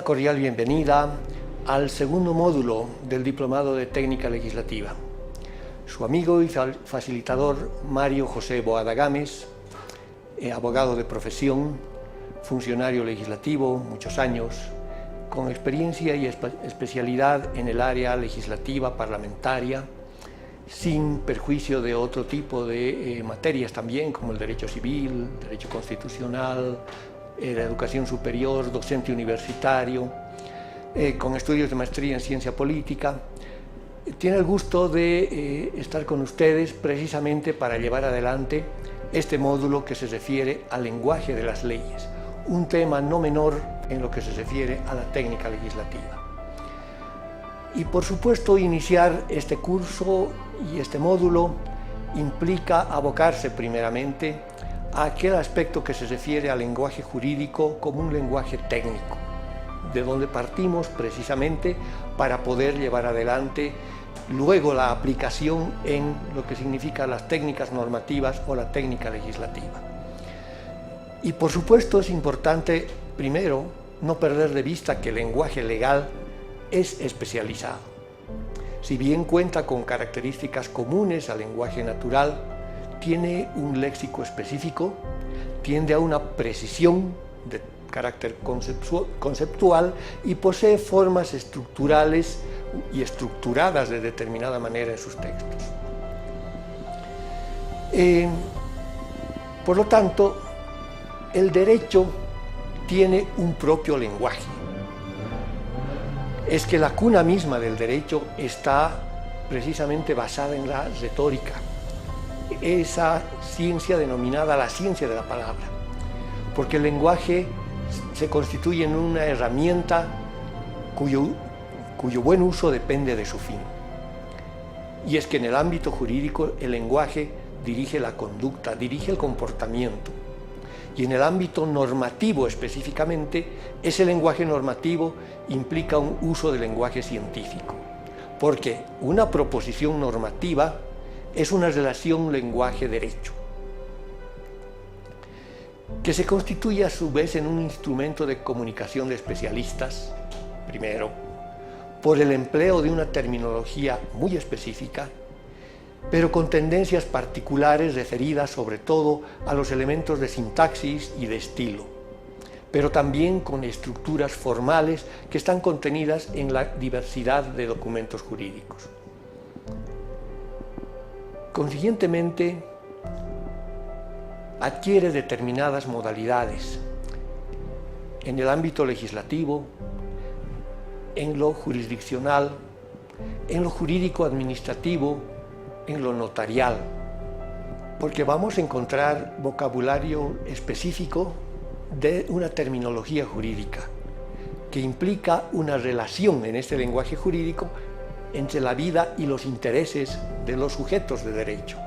cordial bienvenida al segundo módulo del Diplomado de Técnica Legislativa. Su amigo y facilitador Mario José Boada Gámez, abogado de profesión, funcionario legislativo, muchos años, con experiencia y especialidad en el área legislativa parlamentaria, sin perjuicio de otro tipo de materias también, como el derecho civil, derecho constitucional, la educación superior, docente universitario, con estudios de maestría en ciencia política. Tiene el gusto de estar con ustedes precisamente para llevar adelante este módulo que se refiere al lenguaje de las leyes, un tema no menor en lo que se refiere a la técnica legislativa. Y por supuesto, iniciar este curso y este módulo implica abocarse primeramente a aquel aspecto que se refiere al lenguaje jurídico como un lenguaje técnico, de donde partimos precisamente para poder llevar adelante luego la aplicación en lo que significa las técnicas normativas o la técnica legislativa. Y por supuesto es importante, primero, no perder de vista que el lenguaje legal es especializado. Si bien cuenta con características comunes al lenguaje natural, tiene un léxico específico, tiende a una precisión de carácter conceptual y posee formas estructurales y estructuradas de determinada manera en sus textos. Por lo tanto, el derecho tiene un propio lenguaje. Es que la cuna misma del derecho está precisamente basada en la retórica, esa ciencia denominada la ciencia de la palabra, porque el lenguaje se constituye en una herramienta cuyo buen uso depende de su fin. Y es que en el ámbito jurídico el lenguaje dirige la conducta, dirige el comportamiento. Y en el ámbito normativo específicamente, ese lenguaje normativo implica un uso del lenguaje científico, porque una proposición normativa es una relación lenguaje-derecho, que se constituye a su vez en un instrumento de comunicación de especialistas, primero, por el empleo de una terminología muy específica, pero con tendencias particulares referidas sobre todo a los elementos de sintaxis y de estilo, pero también con estructuras formales que están contenidas en la diversidad de documentos jurídicos. Consiguientemente, adquiere determinadas modalidades en el ámbito legislativo, en lo jurisdiccional, en lo jurídico-administrativo, en lo notarial, porque vamos a encontrar vocabulario específico de una terminología jurídica que implica una relación en este lenguaje jurídico entre la vida y los intereses de los sujetos de derecho.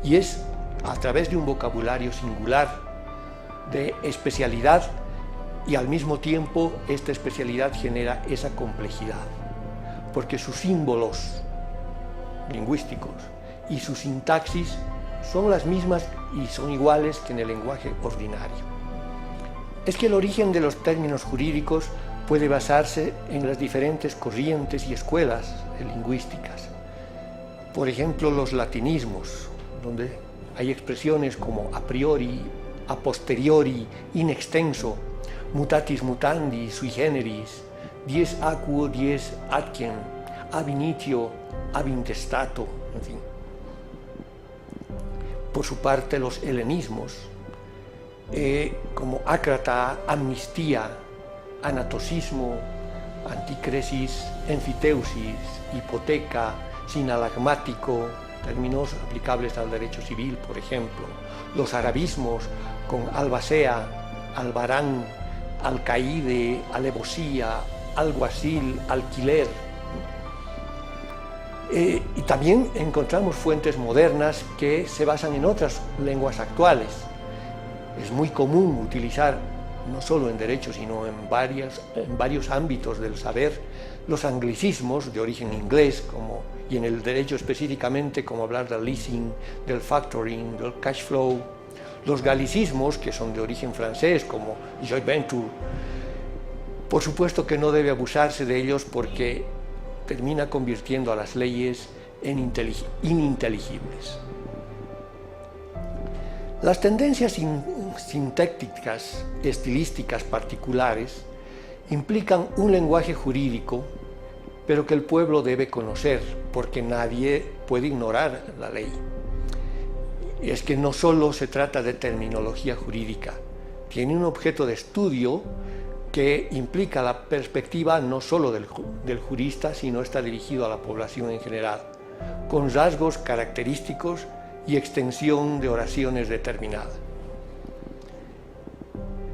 Y es a través de un vocabulario singular de especialidad y al mismo tiempo esta especialidad genera esa complejidad, porque sus símbolos lingüísticos y su sintaxis son las mismas y son iguales que en el lenguaje ordinario. Es que el origen de los términos jurídicos puede basarse en las diferentes corrientes y escuelas lingüísticas. Por ejemplo, los latinismos, donde hay expresiones como a priori, a posteriori, in extenso, mutatis mutandi, sui generis, dies aquo, dies atquem, ab initio, ab intestato, en fin. Por su parte, los helenismos, como ácrata, amnistía, anatosismo, anticresis, enfiteusis, hipoteca, sinalagmático, términos aplicables al derecho civil, por ejemplo. Los arabismos con albacea, albarán, alcaide, alevosía, alguacil, alquiler. Y también encontramos fuentes modernas que se basan en otras lenguas actuales. Es muy común utilizar, no solo en derecho, sino en varios ámbitos del saber, los anglicismos de origen inglés, y en el derecho específicamente, como hablar del leasing, del factoring, del cash flow, los galicismos, que son de origen francés, como joint venture, Por supuesto que no debe abusarse de ellos porque termina convirtiendo a las leyes en ininteligibles. Las tendencias sintácticas, estilísticas particulares, implican un lenguaje jurídico, pero que el pueblo debe conocer, porque nadie puede ignorar la ley. Es que no solo se trata de terminología jurídica, tiene un objeto de estudio que implica la perspectiva no solo del jurista, sino está dirigido a la población en general, con rasgos característicos y extensión de oraciones determinadas.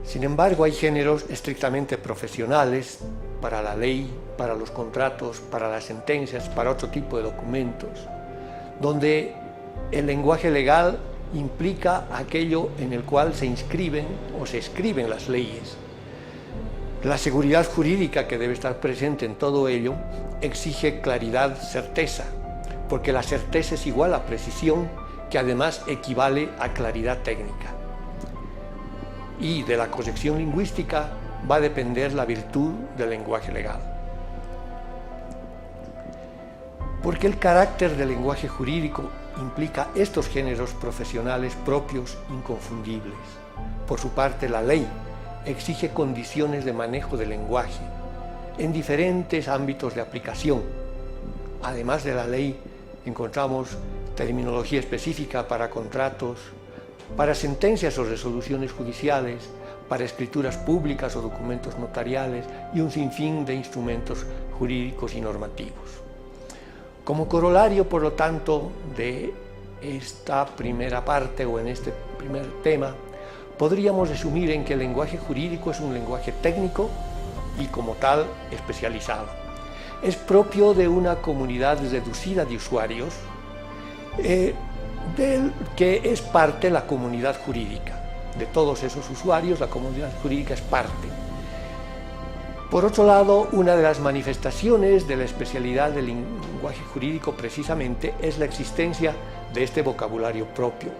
Sin embargo, hay géneros estrictamente profesionales para la ley, para los contratos, para las sentencias, para otro tipo de documentos, donde el lenguaje legal implica aquello en el cual se inscriben o se escriben las leyes. La seguridad jurídica que debe estar presente en todo ello exige claridad, certeza, porque la certeza es igual a precisión, que además equivale a claridad técnica. Y de la corrección lingüística va a depender la virtud del lenguaje legal. Porque el carácter del lenguaje jurídico implica estos géneros profesionales propios, inconfundibles. Por su parte, la ley exige condiciones de manejo del lenguaje en diferentes ámbitos de aplicación. Además de la ley, encontramos terminología específica para contratos, para sentencias o resoluciones judiciales, para escrituras públicas o documentos notariales y un sinfín de instrumentos jurídicos y normativos. Como corolario, por lo tanto, de esta primera parte o en este primer tema, podríamos resumir en que el lenguaje jurídico es un lenguaje técnico y como tal especializado. Es propio de una comunidad reducida de usuarios del que es parte la comunidad jurídica. De todos esos usuarios, la comunidad jurídica es parte. Por otro lado, una de las manifestaciones de la especialidad del lenguaje jurídico precisamente es la existencia de este vocabulario propio,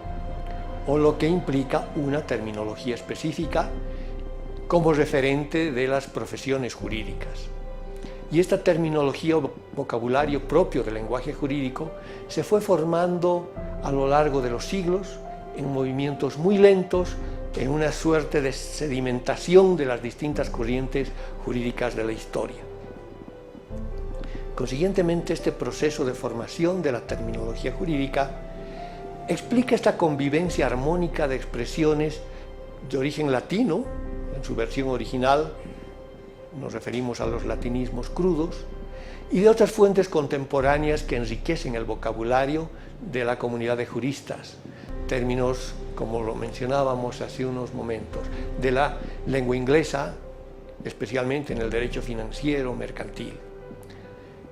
o lo que implica una terminología específica como referente de las profesiones jurídicas. Y esta terminología o vocabulario propio del lenguaje jurídico se fue formando a lo largo de los siglos en movimientos muy lentos, en una suerte de sedimentación de las distintas corrientes jurídicas de la historia. Consiguientemente, este proceso de formación de la terminología jurídica explica esta convivencia armónica de expresiones de origen latino, en su versión original, nos referimos a los latinismos crudos, y de otras fuentes contemporáneas que enriquecen el vocabulario de la comunidad de juristas, términos, como lo mencionábamos hace unos momentos, de la lengua inglesa, especialmente en el derecho financiero, mercantil.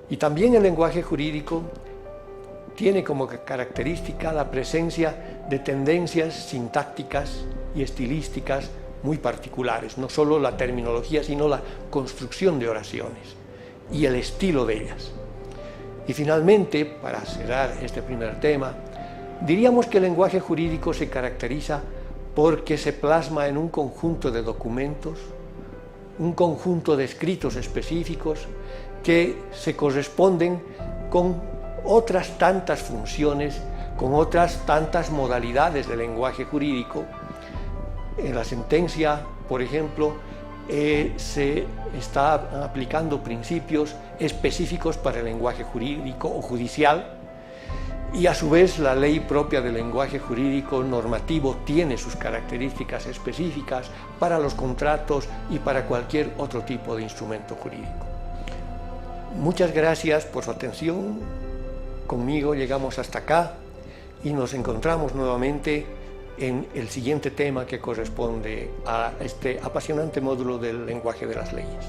Y también el lenguaje jurídico tiene como característica la presencia de tendencias sintácticas y estilísticas muy particulares, no solo la terminología, sino la construcción de oraciones y el estilo de ellas. Y finalmente, para cerrar este primer tema, diríamos que el lenguaje jurídico se caracteriza porque se plasma en un conjunto de documentos, un conjunto de escritos específicos que se corresponden con otras tantas funciones, con otras tantas modalidades del lenguaje jurídico. En la sentencia, por ejemplo, se está aplicando principios específicos para el lenguaje jurídico o judicial, y a su vez la ley propia del lenguaje jurídico normativo tiene sus características específicas para los contratos y para cualquier otro tipo de instrumento jurídico. Muchas gracias por su atención. Conmigo llegamos hasta acá y nos encontramos nuevamente en el siguiente tema que corresponde a este apasionante módulo del lenguaje de las leyes.